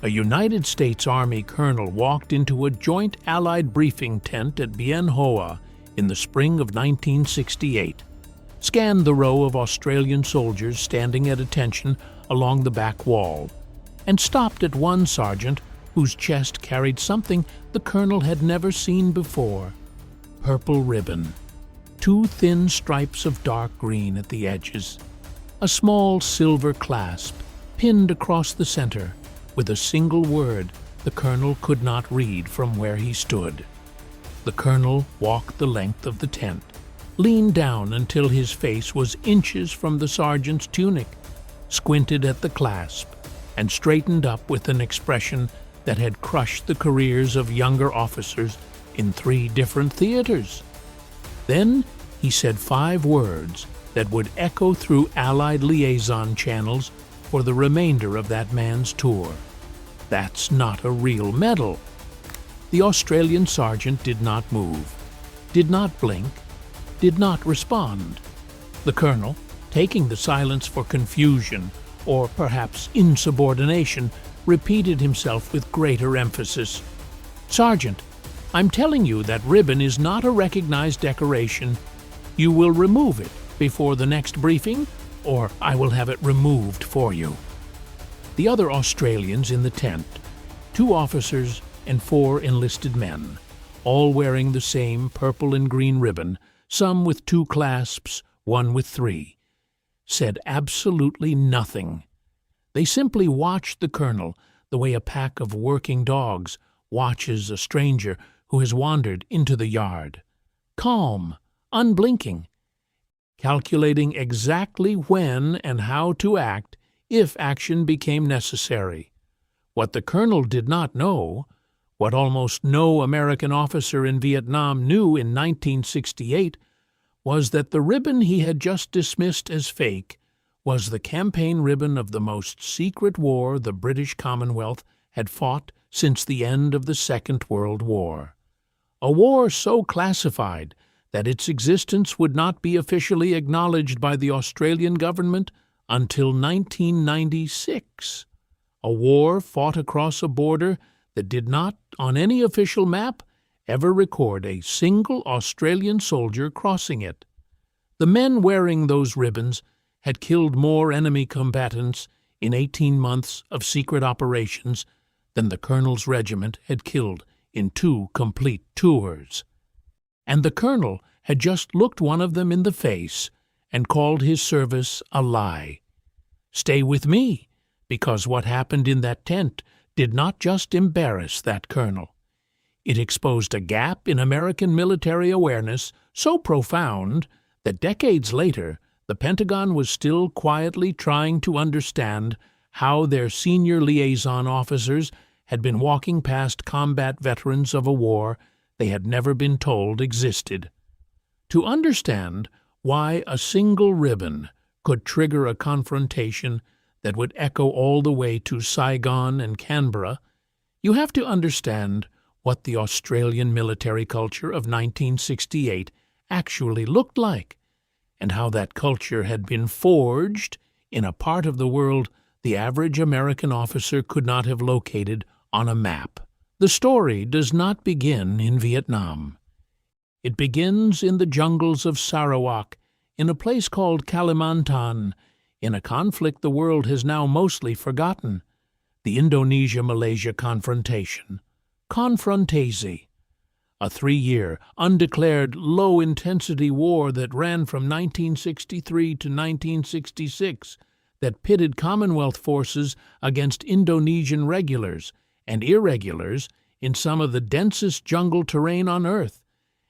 A United States Army colonel walked into a joint Allied briefing tent at Bien Hoa in the spring of 1968, scanned the row of Australian soldiers standing at attention along the back wall, and stopped at one sergeant whose chest carried something the colonel had never seen before: purple ribbon, two thin stripes of dark green at the edges, a small silver clasp pinned across the center with a single word the colonel could not read from where he stood. The colonel walked the length of the tent, leaned down until his face was inches from the sergeant's tunic, squinted at the clasp, and straightened up with an expression that had crushed the careers of younger officers in 3 different theaters. Then he said 5 words that would echo through Allied liaison channels for the remainder of that man's tour: "That's not a real medal." The Australian sergeant did not move, did not blink, did not respond. The colonel, taking the silence for confusion or perhaps insubordination, repeated himself with greater emphasis: "Sergeant, I'm telling you that ribbon is not a recognized decoration. You will remove it before the next briefing, or I will have it removed for you." The other Australians in the tent, 2 officers and 4 enlisted men, all wearing the same purple and green ribbon, some with 2 clasps, one with 3, said absolutely nothing. They simply watched the colonel the way a pack of working dogs watches a stranger who has wandered into the yard, calm, unblinking, calculating exactly when and how to act if action became necessary. What the colonel did not know, what almost no American officer in Vietnam knew in 1968, was that the ribbon he had just dismissed as fake was the campaign ribbon of the most secret war the British Commonwealth had fought since the end of the Second World War. A war so classified that its existence would not be officially acknowledged by the Australian government until 1996. A war fought across a border that did not, on any official map, ever record a single Australian soldier crossing it. The men wearing those ribbons had killed more enemy combatants in 18 months of secret operations than the colonel's regiment had killed in 2 complete tours. And the colonel had just looked one of them in the face and called his service a lie. Stay with me, because what happened in that tent did not just embarrass that colonel. It exposed a gap in American military awareness so profound that decades later the Pentagon was still quietly trying to understand how their senior liaison officers had been walking past combat veterans of a war they had never been told existed. To understand why a single ribbon could trigger a confrontation that would echo all the way to Saigon and Canberra, you have to understand what the Australian military culture of 1968 actually looked like, and how that culture had been forged in a part of the world the average American officer could not have located on a map. The story does not begin in Vietnam. It begins in the jungles of Sarawak, in a place called Kalimantan, in a conflict the world has now mostly forgotten: the Indonesia-Malaysia confrontation. Confrontasi, a 3-year, undeclared, low-intensity war that ran from 1963 to 1966, that pitted Commonwealth forces against Indonesian regulars and irregulars in some of the densest jungle terrain on Earth,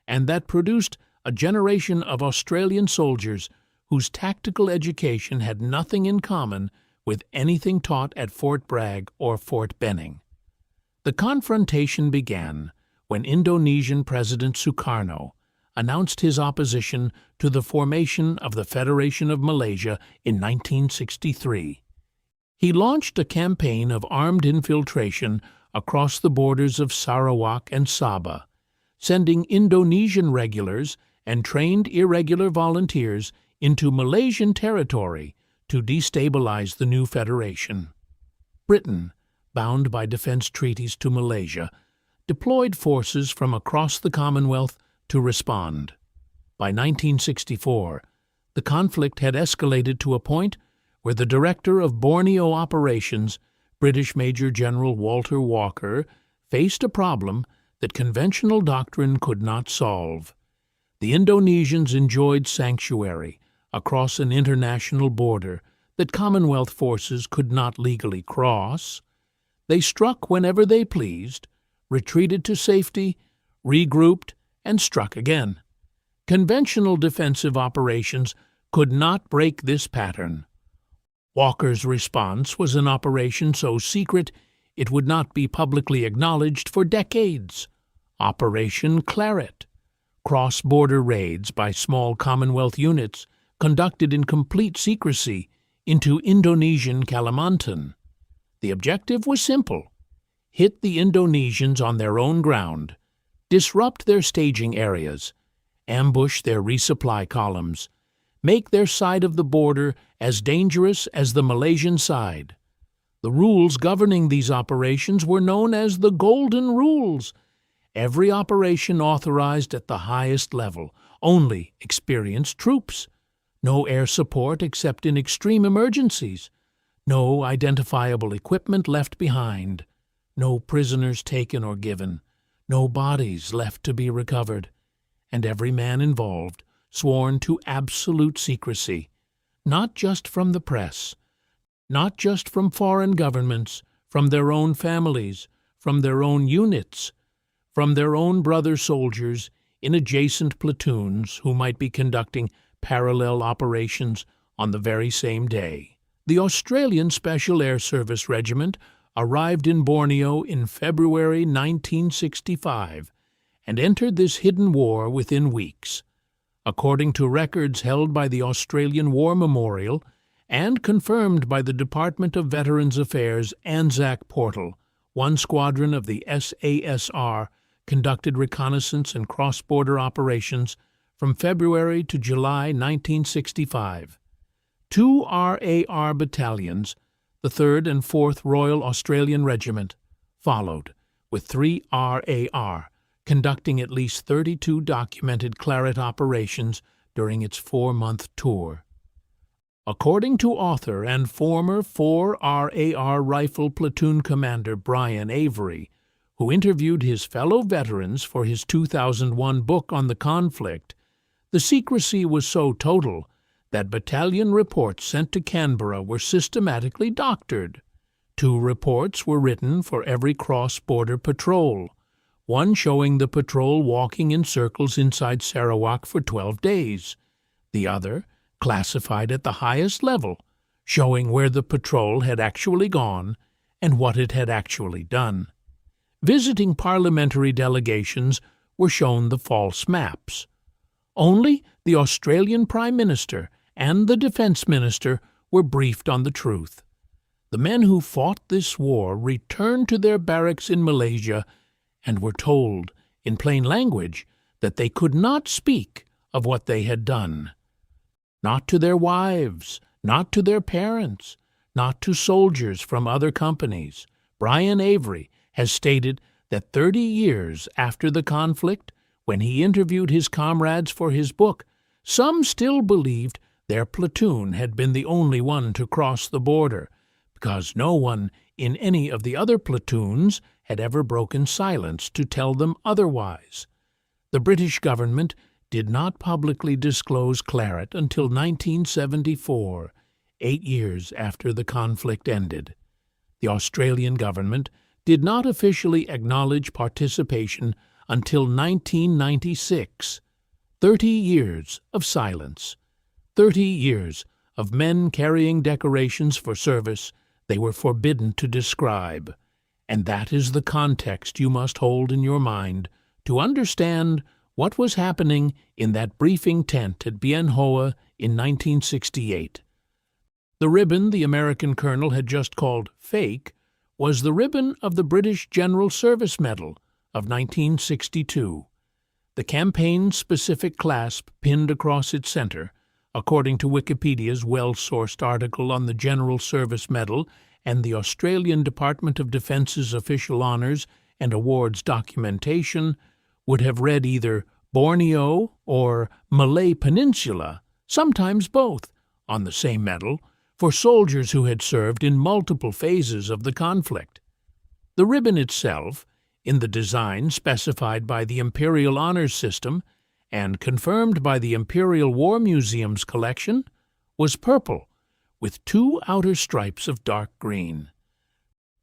and that produced a generation of Australian soldiers whose tactical education had nothing in common with anything taught at Fort Bragg or Fort Benning. The confrontation began when Indonesian President Sukarno announced his opposition to the formation of the Federation of Malaysia in 1963. He launched a campaign of armed infiltration across the borders of Sarawak and Sabah, sending Indonesian regulars and trained irregular volunteers into Malaysian territory to destabilize the new federation. Britain, bound by defense treaties to Malaysia, deployed forces from across the Commonwealth to respond. By 1964, the conflict had escalated to a point where the director of Borneo operations, British Major General Walter Walker, faced a problem that conventional doctrine could not solve. The Indonesians enjoyed sanctuary across an international border that Commonwealth forces could not legally cross. They struck whenever they pleased, retreated to safety, regrouped, and struck again. Conventional defensive operations could not break this pattern. Walker's response was an operation so secret it would not be publicly acknowledged for decades. Operation Claret, cross-border raids by small Commonwealth units conducted in complete secrecy into Indonesian Kalimantan. The objective was simple: hit the Indonesians on their own ground, disrupt their staging areas, ambush their resupply columns, make their side of the border as dangerous as the Malaysian side. The rules governing these operations were known as the Golden Rules. Every operation authorized at the highest level, only experienced troops, no air support except in extreme emergencies, no identifiable equipment left behind, no prisoners taken or given, no bodies left to be recovered, and every man involved sworn to absolute secrecy, not just from the press, not just from foreign governments, from their own families, from their own units, from their own brother soldiers in adjacent platoons who might be conducting parallel operations on the very same day. The Australian Special Air Service Regiment arrived in Borneo in February 1965 and entered this hidden war within weeks. According to records held by the Australian War Memorial and confirmed by the Department of Veterans Affairs ANZAC portal, one squadron of the SASR conducted reconnaissance and cross-border operations from February to July 1965. 2 RAR battalions, the 3rd and 4th Royal Australian Regiment, followed, with 3 RAR, conducting at least 32 documented Claret operations during its 4-month tour. According to author and former 4 RAR Rifle Platoon Commander Brian Avery, who interviewed his fellow veterans for his 2001 book on the conflict, the secrecy was so total that battalion reports sent to Canberra were systematically doctored. 2 reports were written for every cross-border patrol, one showing the patrol walking in circles inside Sarawak for 12 days, the other, classified at the highest level, showing where the patrol had actually gone and what it had actually done. Visiting parliamentary delegations were shown the false maps. Only the Australian Prime Minister and the Defence Minister were briefed on the truth. The men who fought this war returned to their barracks in Malaysia and were told, in plain language, that they could not speak of what they had done. Not to their wives, not to their parents, not to soldiers from other companies. Brian Avery has stated that 30 years after the conflict, when he interviewed his comrades for his book, some still believed their platoon had been the only one to cross the border, because no one in any of the other platoons had ever broken silence to tell them otherwise. The British government did not publicly disclose Claret until 1974, 8 years after the conflict ended. The Australian government did not officially acknowledge participation until 1996. 30 years of silence. 30 years of men carrying decorations for service they were forbidden to describe. And that is the context you must hold in your mind to understand what was happening in that briefing tent at Bien Hoa in 1968. The ribbon the American colonel had just called fake was the ribbon of the British General Service Medal of 1962. The campaign-specific clasp pinned across its center, according to Wikipedia's well-sourced article on the General Service Medal and the Australian Department of Defence's official honours and awards documentation would have read either Borneo or Malay Peninsula, sometimes both, on the same medal, for soldiers who had served in multiple phases of the conflict. The ribbon itself, in the design specified by the Imperial Honours System and confirmed by the Imperial War Museum's collection, was purple, with 2 outer stripes of dark green.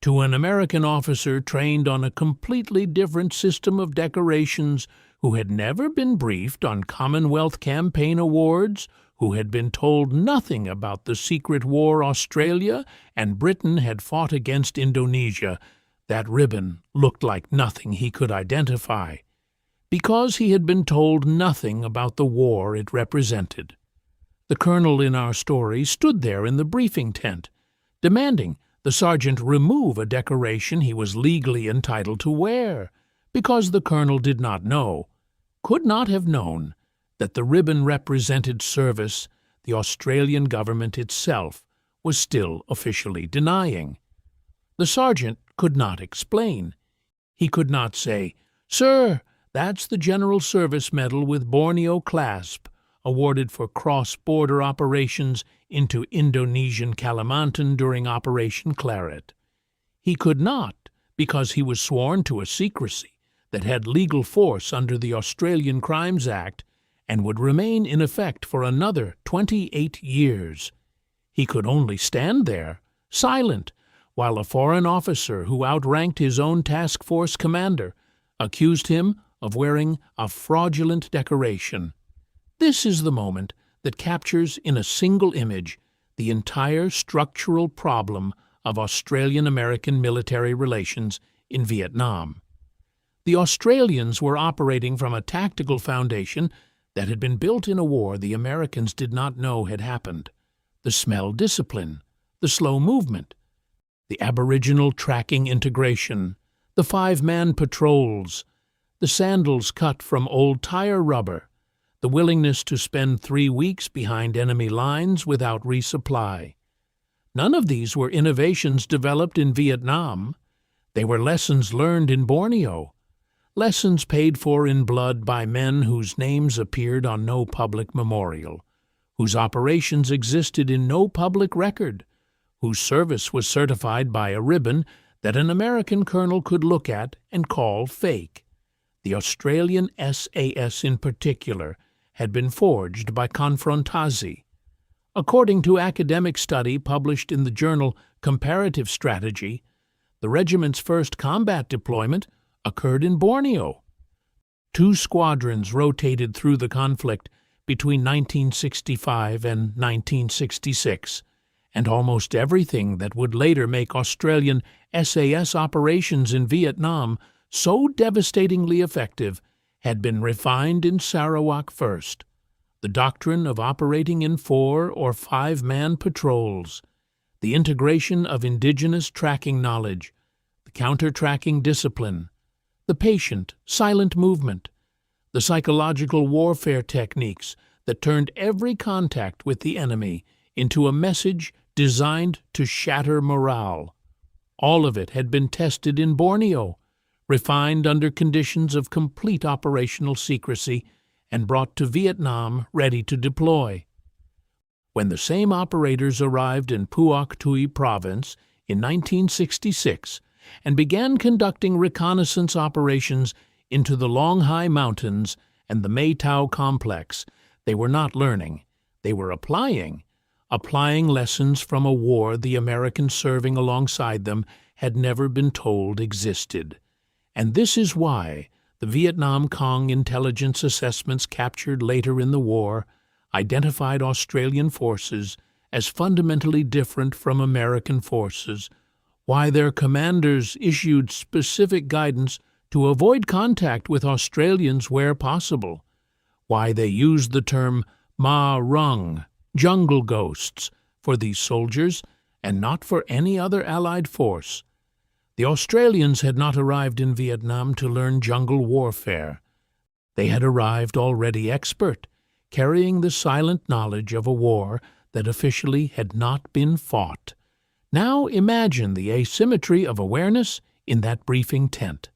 To an American officer trained on a completely different system of decorations, who had never been briefed on Commonwealth campaign awards, who had been told nothing about the secret war Australia and Britain had fought against Indonesia, that ribbon looked like nothing he could identify, because he had been told nothing about the war it represented. The colonel in our story stood there in the briefing tent, demanding the sergeant remove a decoration he was legally entitled to wear, because the colonel did not know, could not have known, that the ribbon represented service the Australian government itself was still officially denying. The sergeant could not explain. He could not say, "Sir, that's the General Service Medal with Borneo clasp, awarded for cross-border operations into Indonesian Kalimantan during Operation Claret." He could not, because he was sworn to a secrecy that had legal force under the Australian Crimes Act and would remain in effect for another 28 years. He could only stand there, silent, while a foreign officer who outranked his own task force commander accused him of wearing a fraudulent decoration. This is the moment that captures in a single image the entire structural problem of Australian-American military relations in Vietnam. The Australians were operating from a tactical foundation that had been built in a war the Americans did not know had happened: the smell discipline, the slow movement, the aboriginal tracking integration, the 5-man patrols, the sandals cut from old tire rubber, the willingness to spend 3 weeks behind enemy lines without resupply. None of these were innovations developed in Vietnam. They were lessons learned in Borneo, lessons paid for in blood by men whose names appeared on no public memorial, whose operations existed in no public record, whose service was certified by a ribbon that an American colonel could look at and call fake. The Australian SAS in particular had been forged by Confrontasi. According to academic study published in the journal Comparative Strategy, the regiment's first combat deployment occurred in Borneo. 2 squadrons rotated through the conflict between 1965 and 1966, and almost everything that would later make Australian SAS operations in Vietnam so devastatingly effective had been refined in Sarawak first. The doctrine of operating in 4- or 5-man patrols, the integration of indigenous tracking knowledge, the counter-tracking discipline, the patient, silent movement, the psychological warfare techniques that turned every contact with the enemy into a message designed to shatter morale. All of it had been tested in Borneo, refined under conditions of complete operational secrecy, and brought to Vietnam ready to deploy. When the same operators arrived in Puoc Tuy Province in 1966 and began conducting reconnaissance operations into the Long Hai Mountains and the Mae Tau complex, they were not learning, they were applying lessons from a war the Americans serving alongside them had never been told existed. And this is why the Vietnam Cong intelligence assessments captured later in the war identified Australian forces as fundamentally different from American forces, why their commanders issued specific guidance to avoid contact with Australians where possible, why they used the term Ma Rung, jungle ghosts, for these soldiers and not for any other Allied force. The Australians had not arrived in Vietnam to learn jungle warfare. They had arrived already expert, carrying the silent knowledge of a war that officially had not been fought, Now imagine the asymmetry of awareness in that briefing tent.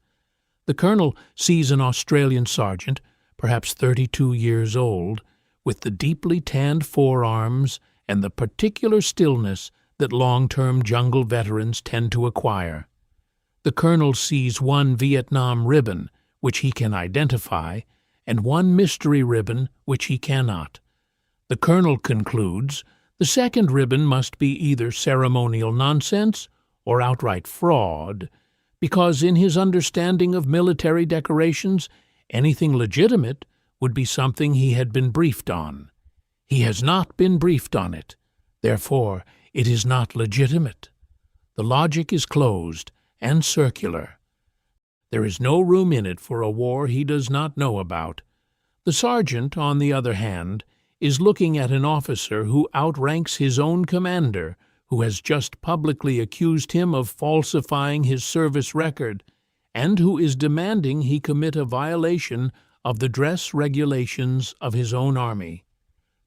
The colonel sees an Australian sergeant, perhaps 32 years old, with the deeply tanned forearms and the particular stillness that long-term jungle veterans tend to acquire. The colonel sees one Vietnam ribbon, which he can identify, and one mystery ribbon, which he cannot. The colonel concludes the second ribbon must be either ceremonial nonsense or outright fraud, because in his understanding of military decorations, anything legitimate would be something he had been briefed on. He has not been briefed on it. Therefore, it is not legitimate. The logic is closed and circular. There is no room in it for a war he does not know about. The sergeant, on the other hand, is looking at an officer who outranks his own commander, who has just publicly accused him of falsifying his service record, and who is demanding he commit a violation of the dress regulations of his own army.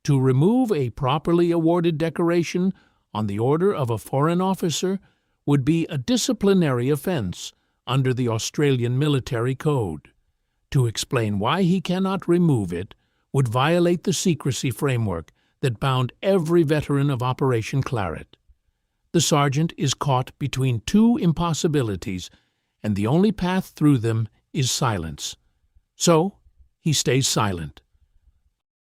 To remove a properly awarded decoration on the order of a foreign officer would be a disciplinary offense under the Australian military code. To explain why he cannot remove it would violate the secrecy framework that bound every veteran of Operation Claret. The sergeant is caught between two impossibilities, and the only path through them is silence. So, he stays silent.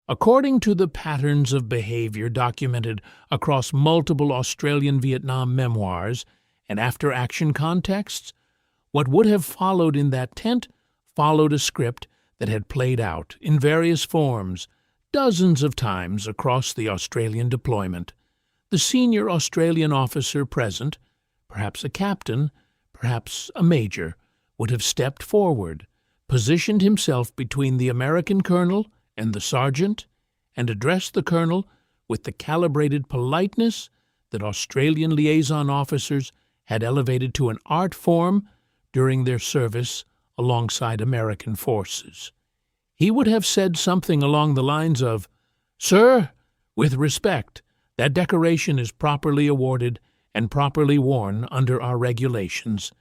According to the patterns of behavior documented across multiple Australian-Vietnam memoirs and after-action contexts, what would have followed in that tent followed a script that had played out in various forms dozens of times across the Australian deployment. The senior Australian officer present, perhaps a captain, perhaps a major, would have stepped forward, positioned himself between the American colonel and the sergeant, and addressed the colonel with the calibrated politeness that Australian liaison officers had elevated to an art form during their service alongside American forces. He would have said something along the lines of, "Sir, with respect, that decoration is properly awarded and properly worn under our regulations.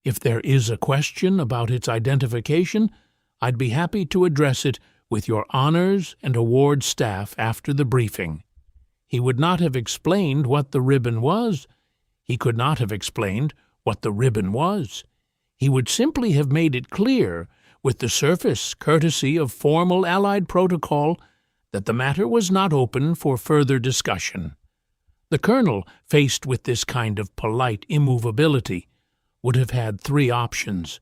If there is a question about its identification, I'd be happy to address it with your honors and award staff after the briefing." He would not have explained what the ribbon was. He could not have explained what the ribbon was. He would simply have made it clear, with the surface courtesy of formal Allied protocol, that the matter was not open for further discussion. The colonel, faced with this kind of polite immovability, would have had three options.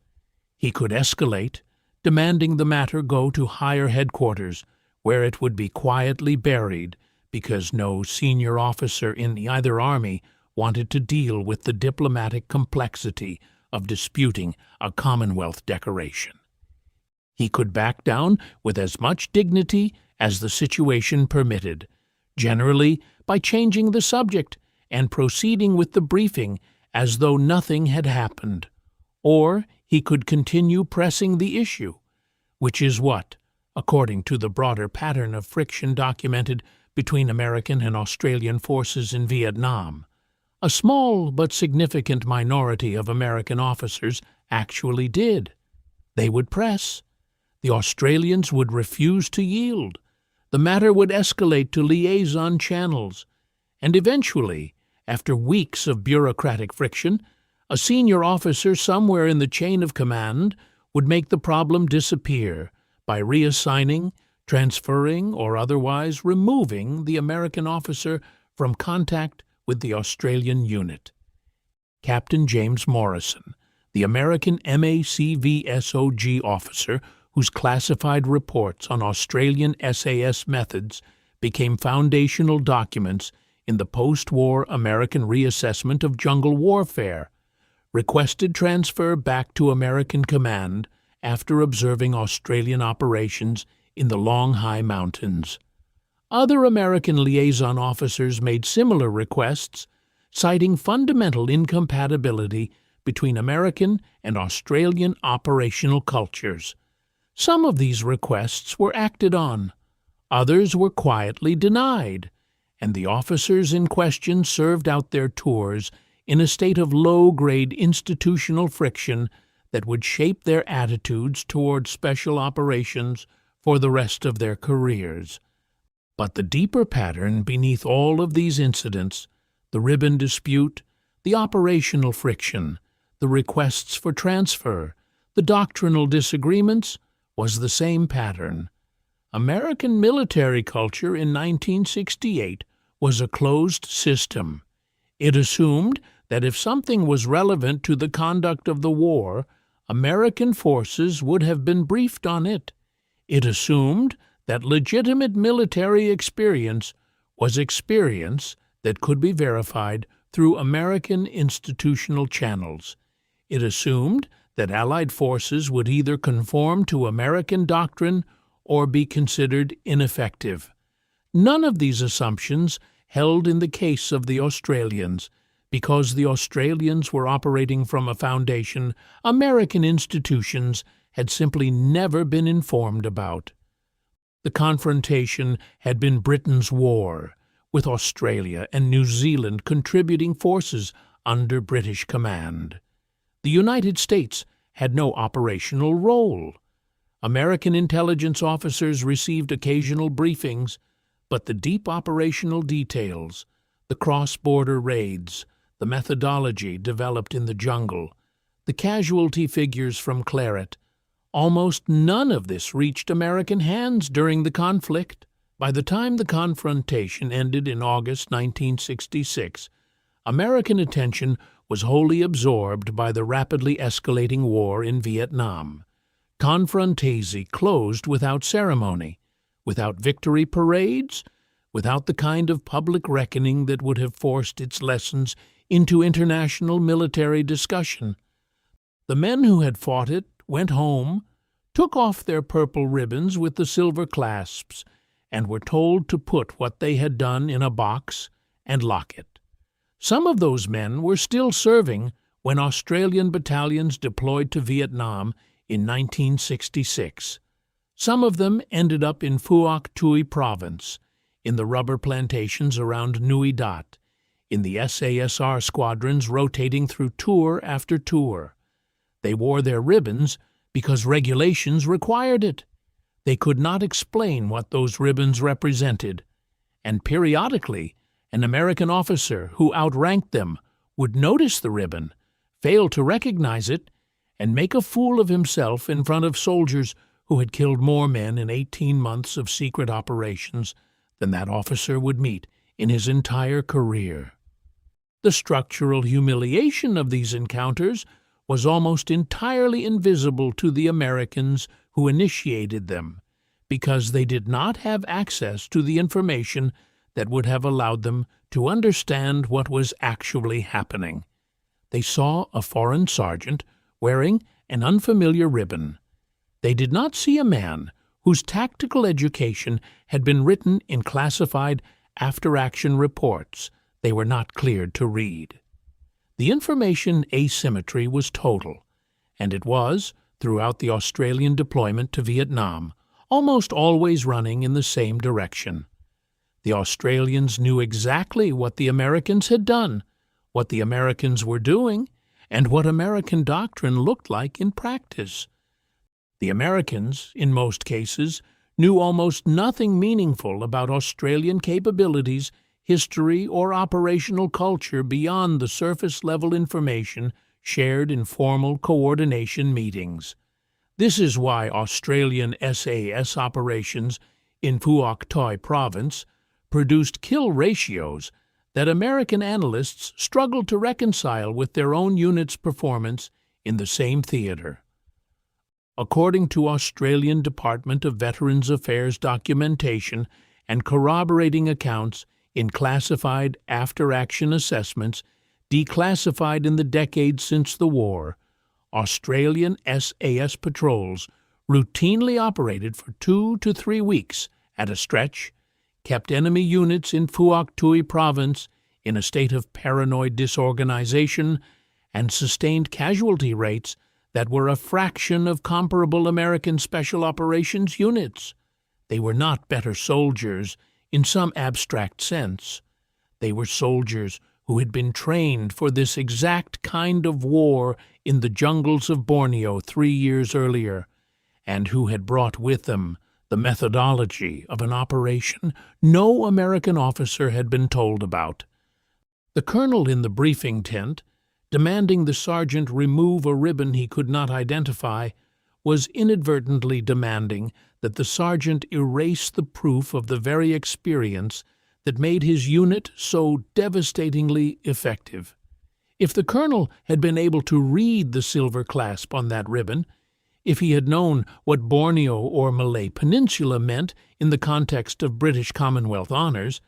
He could escalate, demanding the matter go to higher headquarters, where it would be quietly buried because no senior officer in either army wanted to deal with the diplomatic complexity of disputing a Commonwealth decoration. He could back down with as much dignity as the situation permitted, generally by changing the subject and proceeding with the briefing as though nothing had happened. Or he could continue pressing the issue, which is what, according to the broader pattern of friction documented between American and Australian forces in Vietnam, a small but significant minority of American officers actually did. They would press. The Australians would refuse to yield. The matter would escalate to liaison channels, and eventually, after weeks of bureaucratic friction, a senior officer somewhere in the chain of command would make the problem disappear by reassigning, transferring, or otherwise removing the American officer from contact with the Australian unit. Captain James Morrison, the American MACVSOG officer whose classified reports on Australian SAS methods became foundational documents in the post-war American reassessment of jungle warfare, requested transfer back to American command after observing Australian operations in the Long High Mountains. Other American liaison officers made similar requests, citing fundamental incompatibility between American and Australian operational cultures. Some of these requests were acted on, others were quietly denied, and the officers in question served out their tours in a state of low-grade institutional friction that would shape their attitudes toward special operations for the rest of their careers. But the deeper pattern beneath all of these incidents, the ribbon dispute, the operational friction, the requests for transfer, the doctrinal disagreements, was the same pattern. American military culture in 1968 was a closed system. It assumed that if something was relevant to the conduct of the war, American forces would have been briefed on it. It assumed that legitimate military experience was experience that could be verified through American institutional channels. It assumed that Allied forces would either conform to American doctrine or be considered ineffective. None of these assumptions held in the case of the Australians, because the Australians were operating from a foundation American institutions had simply never been informed about. The confrontation had been Britain's war, with Australia and New Zealand contributing forces under British command. The United States had no operational role. American intelligence officers received occasional briefings, but the deep operational details, the cross-border raids, the methodology developed in the jungle, the casualty figures from Claret, almost none of this reached American hands during the conflict. By the time the confrontation ended in August 1966, American attention was wholly absorbed by the rapidly escalating war in Vietnam. Confrontation closed without ceremony, without victory parades, without the kind of public reckoning that would have forced its lessons into international military discussion. The men who had fought it went home, took off their purple ribbons with the silver clasps, and were told to put what they had done in a box and lock it. Some of those men were still serving when Australian battalions deployed to Vietnam in 1966. Some of them ended up in Phuoc Tuy Province, in the rubber plantations around Nui Dat, in the SASR squadrons rotating through tour after tour. They wore their ribbons because regulations required it. They could not explain what those ribbons represented, and periodically an American officer who outranked them would notice the ribbon, fail to recognize it, and make a fool of himself in front of soldiers who had killed more men in 18 months of secret operations than that officer would meet in his entire career. The structural humiliation of these encounters was almost entirely invisible to the Americans who initiated them, because they did not have access to the information that would have allowed them to understand what was actually happening. They saw a foreign sergeant wearing an unfamiliar ribbon. They did not see a man whose tactical education had been written in classified after-action reports they were not cleared to read. The information asymmetry was total, and it was, throughout the Australian deployment to Vietnam, almost always running in the same direction. The Australians knew exactly what the Americans had done, what the Americans were doing, and what American doctrine looked like in practice. The Americans, in most cases, knew almost nothing meaningful about Australian capabilities, history, or operational culture beyond the surface-level information shared in formal coordination meetings. This is why Australian SAS operations in Phuoc Tuy Province produced kill ratios that American analysts struggled to reconcile with their own unit's performance in the same theater. According to Australian Department of Veterans Affairs documentation and corroborating accounts in classified after-action assessments declassified in the decades since the war, Australian SAS patrols routinely operated for 2 to 3 weeks at a stretch, kept enemy units in Phuoc Tuy Province in a state of paranoid disorganization, and sustained casualty rates that were a fraction of comparable American Special Operations units. They were not better soldiers in some abstract sense. They were soldiers who had been trained for this exact kind of war in the jungles of Borneo 3 years earlier, and who had brought with them the methodology of an operation no American officer had been told about. The colonel in the briefing tent, demanding the sergeant remove a ribbon he could not identify, was inadvertently demanding that the sergeant erase the proof of the very experience that made his unit so devastatingly effective. If the colonel had been able to read the silver clasp on that ribbon, if he had known what Borneo or Malay Peninsula meant in the context of British Commonwealth honors,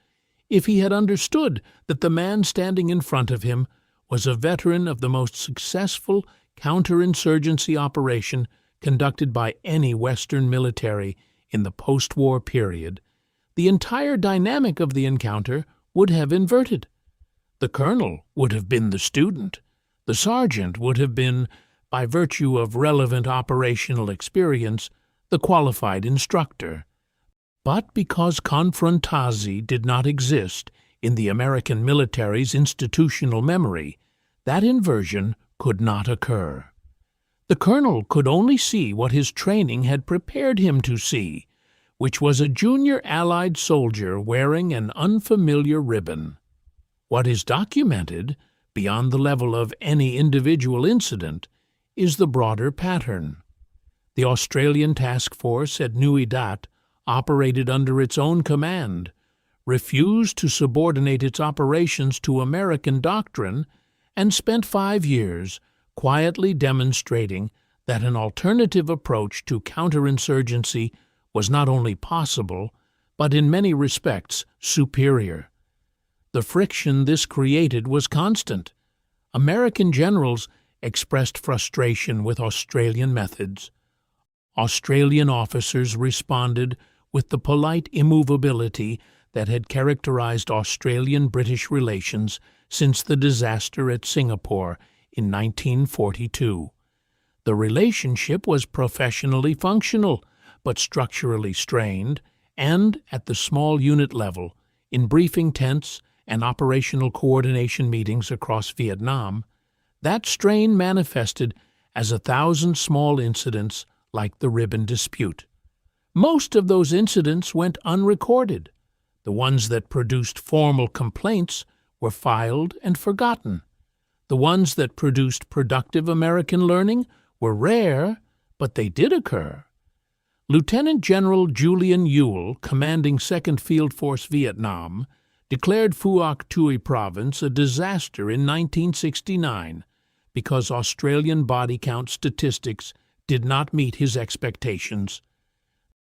if he had understood that the man standing in front of him was a veteran of the most successful counterinsurgency operation conducted by any Western military in the post-war period, the entire dynamic of the encounter would have inverted. The colonel would have been the student. The sergeant would have been, by virtue of relevant operational experience, the qualified instructor. But because confrontasi did not exist in the American military's institutional memory, that inversion could not occur. The colonel could only see what his training had prepared him to see, which was a junior Allied soldier wearing an unfamiliar ribbon. What is documented, beyond the level of any individual incident, is the broader pattern. The Australian task force at Nui Dat operated under its own command, refused to subordinate its operations to American doctrine, and spent 5 years quietly demonstrating that an alternative approach to counterinsurgency was not only possible, but in many respects superior. The friction this created was constant. American generals expressed frustration with Australian methods. Australian officers responded with the polite immovability that had characterized Australian-British relations since the disaster at Singapore in 1942. The relationship was professionally functional, but structurally strained, and, at the small unit level, in briefing tents and operational coordination meetings across Vietnam, that strain manifested as 1,000 small incidents like the ribbon dispute. Most of those incidents went unrecorded. The ones that produced formal complaints were filed and forgotten. The ones that produced productive American learning were rare, but they did occur. Lieutenant General Julian Ewell, commanding 2nd Field Force Vietnam, declared Phuoc Tuy Province a disaster in 1969 because Australian body count statistics did not meet his expectations.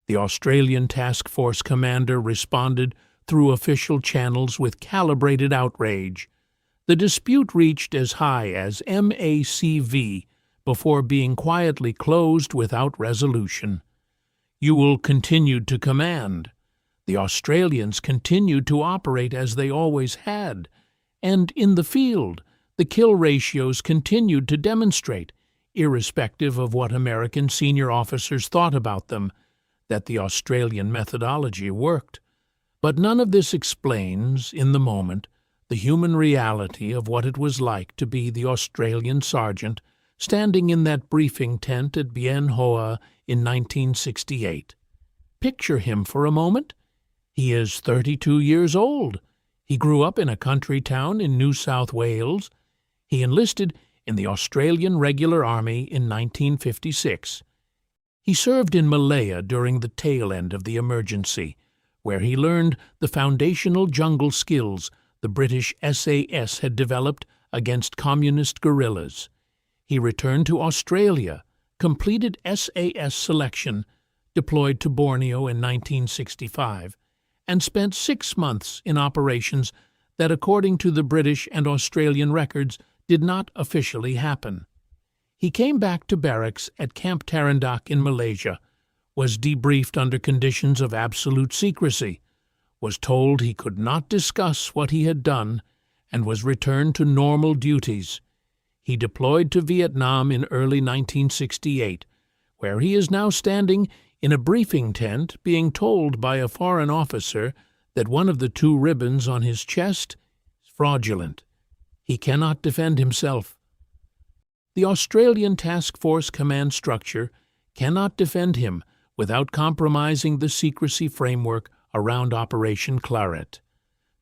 The Australian task force commander responded through official channels with calibrated outrage. The dispute reached as high as MACV before being quietly closed without resolution. Ewell continued to command. The Australians continued to operate as they always had, and in the field, the kill ratios continued to demonstrate, irrespective of what American senior officers thought about them, that the Australian methodology worked. But none of this explains, in the moment, the human reality of what it was like to be the Australian sergeant standing in that briefing tent at Bien Hoa in 1968. Picture him for a moment. He is 32 years old. He grew up in a country town in New South Wales. He enlisted in the Australian Regular Army in 1956. He served in Malaya during the tail end of the emergency, where he learned the foundational jungle skills the British SAS had developed against communist guerrillas. He returned to Australia, completed SAS selection, deployed to Borneo in 1965, and spent 6 months in operations that, according to the British and Australian records, did not officially happen. He came back to barracks at Camp Tarandak in Malaysia, was debriefed under conditions of absolute secrecy, was told he could not discuss what he had done, and was returned to normal duties. He deployed to Vietnam in early 1968, where he is now standing in a briefing tent being told by a foreign officer that one of the two ribbons on his chest is fraudulent. He cannot defend himself. The Australian Task Force command structure cannot defend him without compromising the secrecy framework around Operation Claret.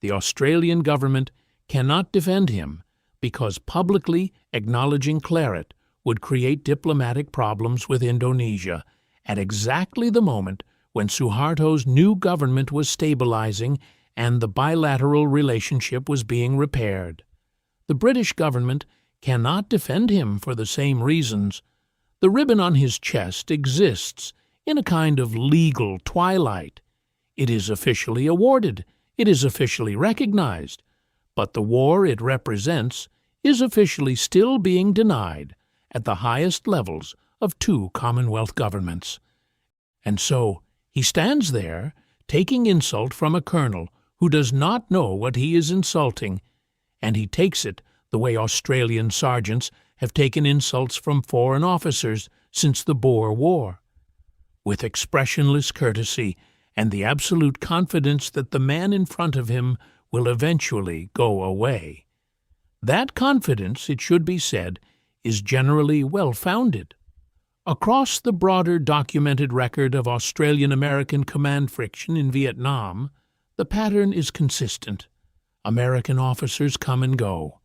The Australian government cannot defend him because publicly acknowledging Claret would create diplomatic problems with Indonesia at exactly the moment when Suharto's new government was stabilizing and the bilateral relationship was being repaired. The British government cannot defend him for the same reasons. The ribbon on his chest exists in a kind of legal twilight. It is officially awarded, it is officially recognized, but the war it represents is officially still being denied at the highest levels of two Commonwealth governments. And so he stands there, taking insult from a colonel who does not know what he is insulting, and he takes it the way Australian sergeants have taken insults from foreign officers since the Boer War, with expressionless courtesy and the absolute confidence that the man in front of him will eventually go away. That confidence, it should be said, is generally well-founded. Across the broader documented record of Australian-American command friction in Vietnam, the pattern is consistent. American officers come and go.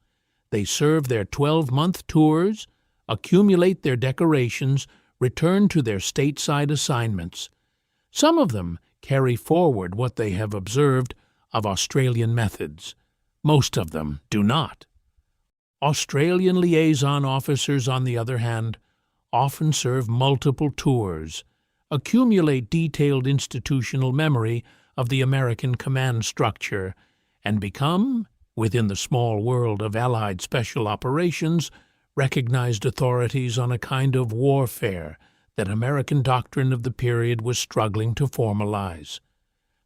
They serve their 12-month tours, accumulate their decorations, return to their stateside assignments. Some of them carry forward what they have observed of Australian methods. Most of them do not. Australian liaison officers, on the other hand, often serve multiple tours, accumulate detailed institutional memory of the American command structure, and become, within the small world of Allied special operations, recognized authorities on a kind of warfare that American doctrine of the period was struggling to formalize.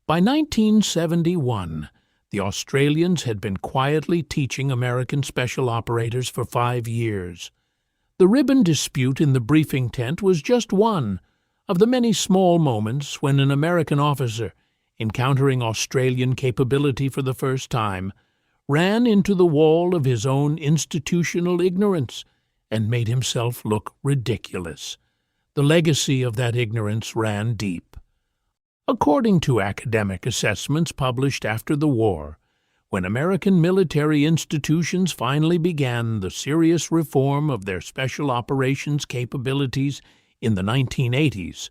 By 1971, the Australians had been quietly teaching American special operators for 5 years. The ribbon dispute in the briefing tent was just one of the many small moments when an American officer, encountering Australian capability for the first time, ran into the wall of his own institutional ignorance and made himself look ridiculous. The legacy of that ignorance ran deep. According to academic assessments published after the war, when American military institutions finally began the serious reform of their special operations capabilities in the 1980s,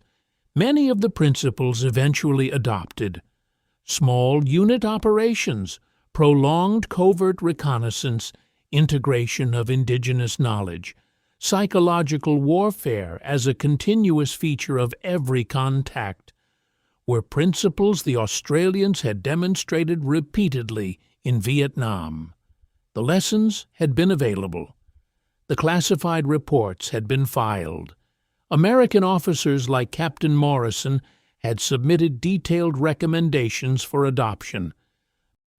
many of the principles eventually adopted: small unit operations, prolonged covert reconnaissance, integration of indigenous knowledge, psychological warfare as a continuous feature of every contact, were principles the Australians had demonstrated repeatedly in Vietnam. The lessons had been available. The classified reports had been filed. American officers like Captain Morrison had submitted detailed recommendations for adoption.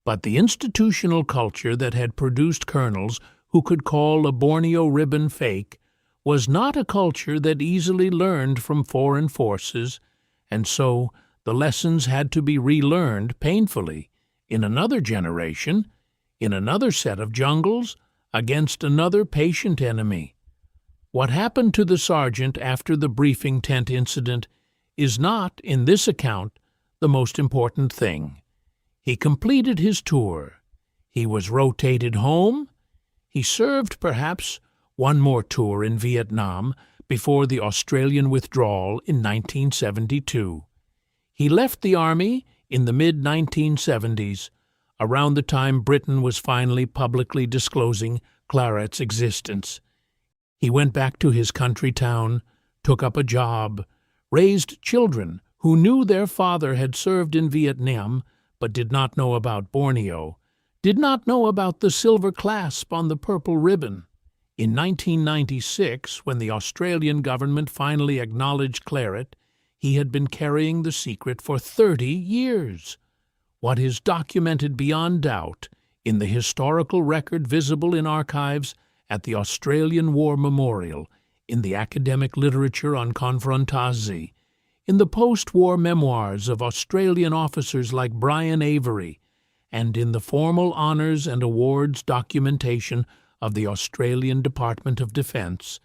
But the institutional culture that had produced colonels who could call a Borneo ribbon fake was not a culture that easily learned from foreign forces, and so the lessons had to be relearned painfully in another generation, in another set of jungles, against another patient enemy. What happened to the sergeant after the briefing tent incident is not, in this account, the most important thing. He completed his tour. He was rotated home. He served, perhaps, one more tour in Vietnam before the Australian withdrawal in 1972. He left the Army in the mid-1970s, around the time Britain was finally publicly disclosing Claret's existence. He went back to his country town, took up a job, raised children who knew their father had served in Vietnam but did not know about Borneo, did not know about the silver clasp on the purple ribbon. In 1996, when the Australian government finally acknowledged Claret, he had been carrying the secret for 30 years. What is documented beyond doubt in the historical record visible in archives at the Australian War Memorial, in the academic literature on confrontazi, in the post-war memoirs of Australian officers like Brian Avery, and in the formal honours and awards documentation of the Australian Department of Defence,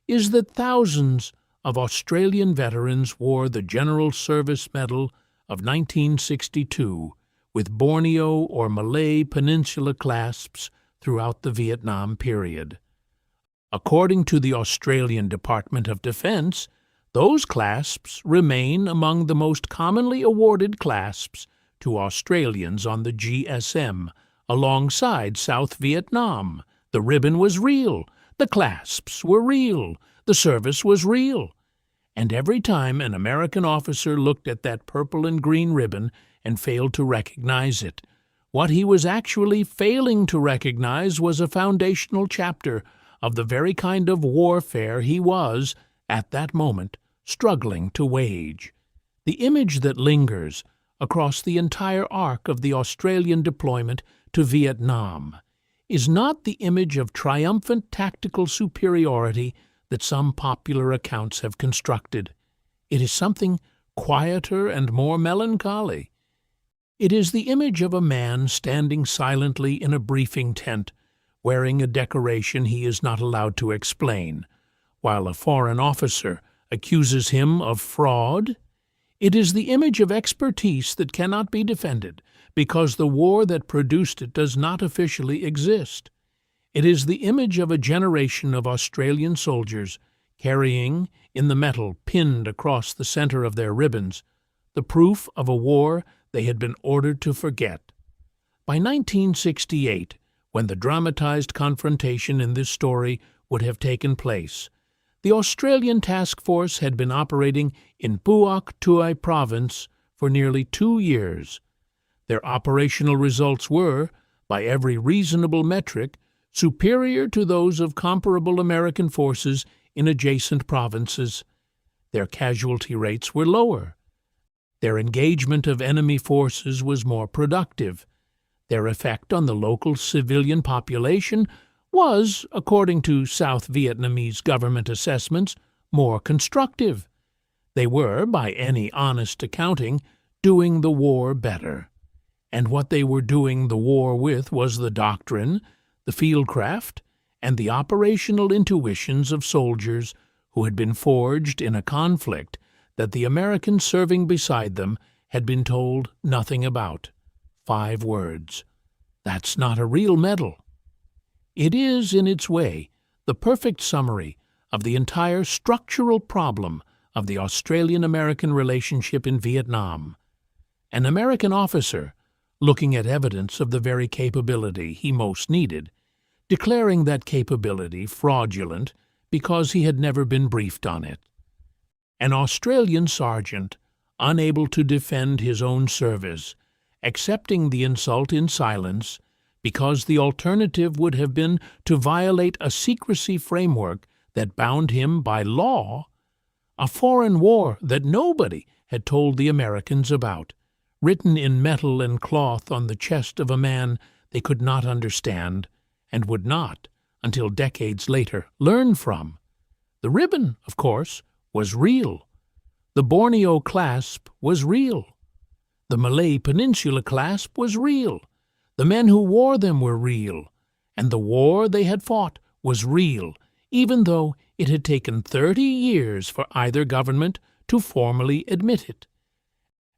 is that thousands of Australian veterans wore the General Service Medal of 1962 with Borneo or Malay Peninsula clasps throughout the Vietnam period. According to the Australian Department of Defence, those clasps remain among the most commonly awarded clasps to Australians on the GSM, alongside South Vietnam. The ribbon was real, the clasps were real, the service was real. And every time an American officer looked at that purple and green ribbon and failed to recognize it, what he was actually failing to recognize was a foundational chapter of the very kind of warfare he was, at that moment, struggling to wage. The image that lingers across the entire arc of the Australian deployment to Vietnam is not the image of triumphant tactical superiority that some popular accounts have constructed. It is something quieter and more melancholy. It is the image of a man standing silently in a briefing tent, wearing a decoration he is not allowed to explain, while a foreign officer accuses him of fraud. It is the image of expertise that cannot be defended because the war that produced it does not officially exist. It is the image of a generation of Australian soldiers carrying, in the metal pinned across the center of their ribbons, the proof of a war they had been ordered to forget. By 1968, when the dramatized confrontation in this story would have taken place, the Australian task force had been operating in Puak Tuai province for nearly 2 years. Their operational results were, by every reasonable metric, superior to those of comparable American forces in adjacent provinces. Their casualty rates were lower. Their engagement of enemy forces was more productive. Their effect on the local civilian population was, according to South Vietnamese government assessments, more constructive. They were, by any honest accounting, doing the war better. And what they were doing the war with was the doctrine, the fieldcraft, and the operational intuitions of soldiers who had been forged in a conflict that the Americans serving beside them had been told nothing about. 5 words. That's not a real medal. It is, in its way, the perfect summary of the entire structural problem of the Australian-American relationship in Vietnam. An American officer, looking at evidence of the very capability he most needed, declaring that capability fraudulent because he had never been briefed on it. An Australian sergeant, unable to defend his own service, accepting the insult in silence because the alternative would have been to violate a secrecy framework that bound him by law, a foreign war that nobody had told the Americans about, written in metal and cloth on the chest of a man they could not understand and would not, until decades later, learn from. The ribbon, of course, was real. The Borneo clasp was real. The Malay Peninsula clasp was real. The men who wore them were real. And the war they had fought was real, even though it had taken 30 years for either government to formally admit it.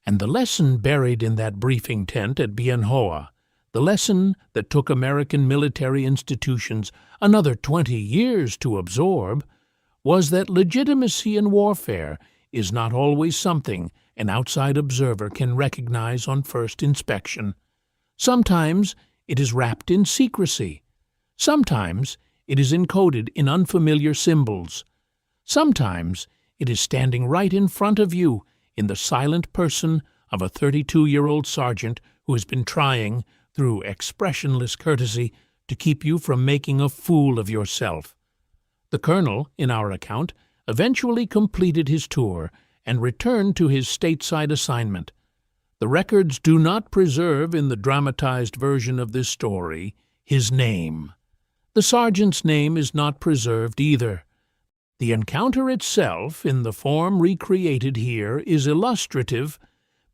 And the lesson buried in that briefing tent at Bien Hoa, the lesson that took American military institutions another 20 years to absorb, was that legitimacy in warfare is not always something an outside observer can recognize on first inspection. Sometimes it is wrapped in secrecy. Sometimes it is encoded in unfamiliar symbols. Sometimes it is standing right in front of you in the silent person of a 32-year-old sergeant who has been trying, through expressionless courtesy, to keep you from making a fool of yourself. The colonel, in our account, eventually completed his tour and returned to his stateside assignment. The records do not preserve, in the dramatized version of this story, his name. The sergeant's name is not preserved either. The encounter itself, in the form recreated here, is illustrative,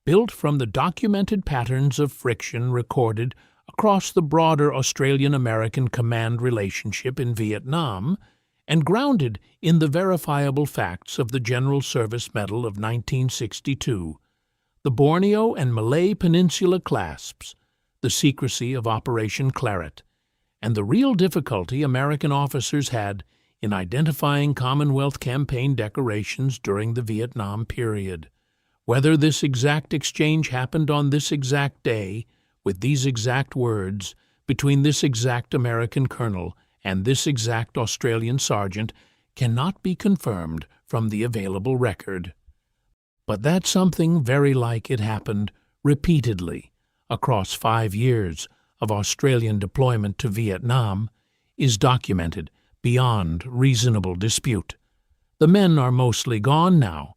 built from the documented patterns of friction recorded across the broader Australian-American command relationship in Vietnam, and grounded in the verifiable facts of the General Service Medal of 1962, the Borneo and Malay Peninsula clasps, the secrecy of Operation Claret, and the real difficulty American officers had in identifying Commonwealth campaign decorations during the Vietnam period. Whether this exact exchange happened on this exact day, with these exact words, between this exact American colonel and this exact Australian sergeant, cannot be confirmed from the available record. But that something very like it happened repeatedly across 5 years of Australian deployment to Vietnam is documented beyond reasonable dispute. The men are mostly gone now.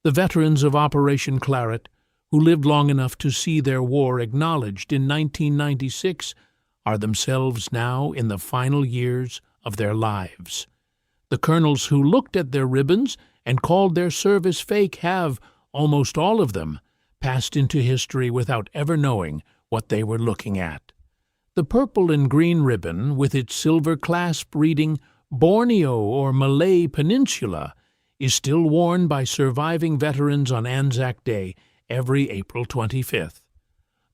The veterans of Operation Claret, who lived long enough to see their war acknowledged in 1996, are themselves now in the final years of their lives. The colonels who looked at their ribbons and called their service fake have, almost all of them, passed into history without ever knowing what they were looking at. The purple and green ribbon, with its silver clasp reading Borneo or Malay Peninsula, is still worn by surviving veterans on Anzac Day every April 25th.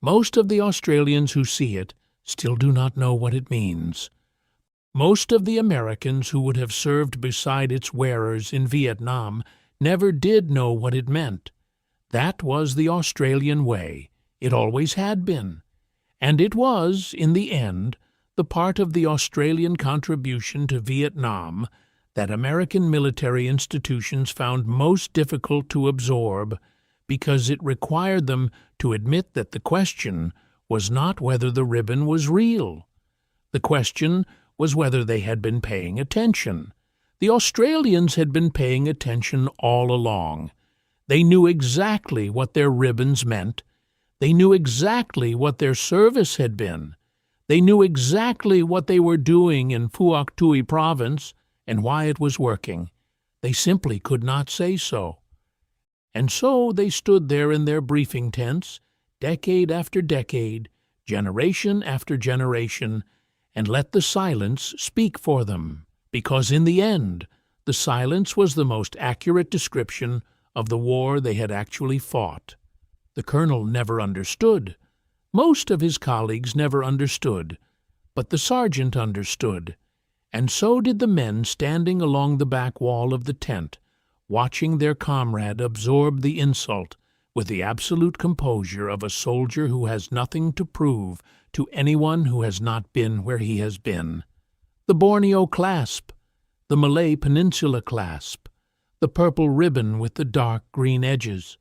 Most of the Australians who see it still do not know what it means. Most of the Americans who would have served beside its wearers in Vietnam never did know what it meant. That was the Australian way. It always had been. And it was, in the end, the part of the Australian contribution to Vietnam that American military institutions found most difficult to absorb, because it required them to admit that the question was not whether the ribbon was real. The question was whether they had been paying attention. The Australians had been paying attention all along. They knew exactly what their ribbons meant. They knew exactly what their service had been. They knew exactly what they were doing in Phuoc Tuy province and why it was working. They simply could not say so. And so they stood there in their briefing tents, decade after decade, generation after generation, and let the silence speak for them, because in the end, the silence was the most accurate description of the war they had actually fought. The colonel never understood. Most of his colleagues never understood, but the sergeant understood, and so did the men standing along the back wall of the tent, watching their comrade absorb the insult with the absolute composure of a soldier who has nothing to prove to anyone who has not been where he has been. The Borneo clasp, the Malay Peninsula clasp, the purple ribbon with the dark green edges,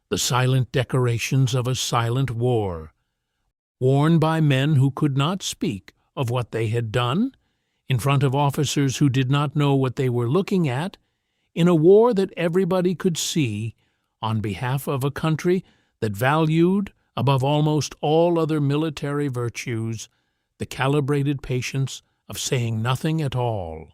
the silent decorations of a silent war, worn by men who could not speak of what they had done, in front of officers who did not know what they were looking at, in a war that everybody could see, on behalf of a country that valued, above almost all other military virtues, the calibrated patience of saying nothing at all.